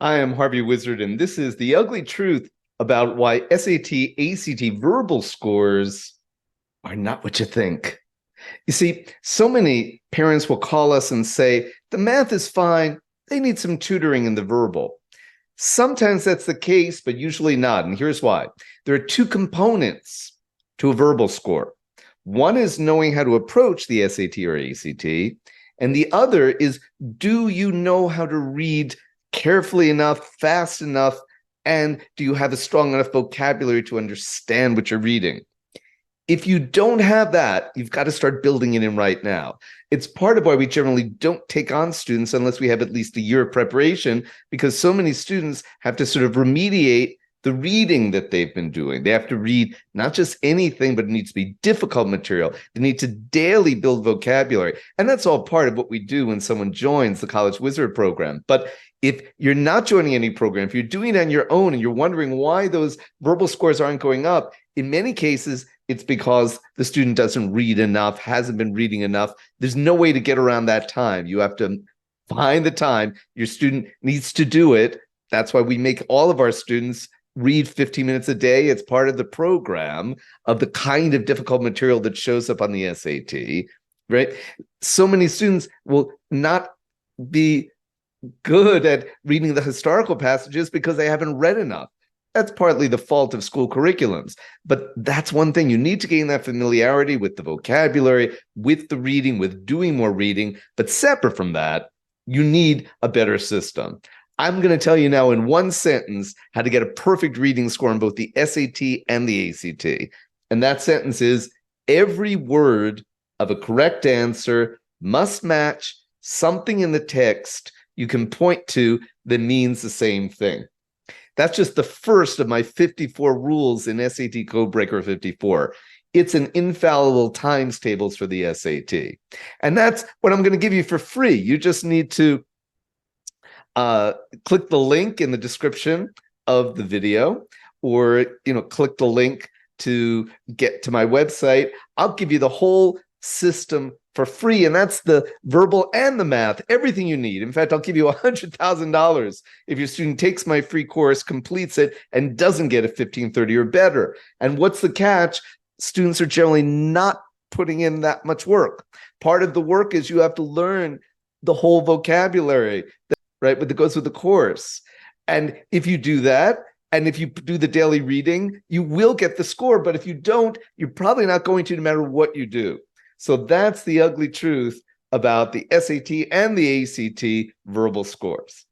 I am Harvey Wizard, and this is the ugly truth about why SAT, ACT verbal scores are not what you think. You see, so many parents will call us and say, the math is fine, they need some tutoring in the verbal. Sometimes that's the case, but usually not. And here's why. There are two components to a verbal score. One is knowing how to approach the SAT or ACT, and the other is, do you know how to read carefully enough, fast enough, and do you have a strong enough vocabulary to understand what you're reading? If you don't have that, you've got to start building it in right now. It's part of why we generally don't take on students unless we have at least a year of preparation, because so many students have to sort of remediate the reading that they've been doing. They have to read not just anything, but it needs to be difficult material. They need to daily build vocabulary. And that's all part of what we do when someone joins the College Wizard program. But if you're not joining any program, if you're doing it on your own and you're wondering why those verbal scores aren't going up, in many cases, it's because the student doesn't read enough, hasn't been reading enough. There's no way to get around that time. You have to find the time. Your student needs to do it. That's why we make all of our students read 15 minutes a day. It's part of the program of the kind of difficult material that shows up on the SAT, right? So many students will not be good at reading the historical passages because they haven't read enough. That's partly the fault of school curriculums. But that's one thing. You need to gain that familiarity with the vocabulary, with the reading, with doing more reading. But separate from that, you need a better system. I'm going to tell you now in one sentence how to get a perfect reading score on both the SAT and the ACT. And that sentence is, every word of a correct answer must match something in the text you can point to that means the same thing. That's just the first of my 54 rules in SAT Codebreaker 54. It's an infallible times tables for the SAT. And that's what I'm going to give you for free. You just need to click the link in the description of the video, or click the link to get to my website. I'll give you the whole system for free, and that's the verbal and the math, everything you need. In fact, I'll give you $100,000 if your student takes my free course, completes it, and doesn't get a 1530 or better. And what's the catch? Students are generally not putting in that much work. Part of the work is you have to learn the whole vocabulary, right, that goes with the course. And if you do that, and if you do the daily reading, you will get the score. But if you don't, you're probably not going to, no matter what you do. So that's the ugly truth about the SAT and the ACT verbal scores.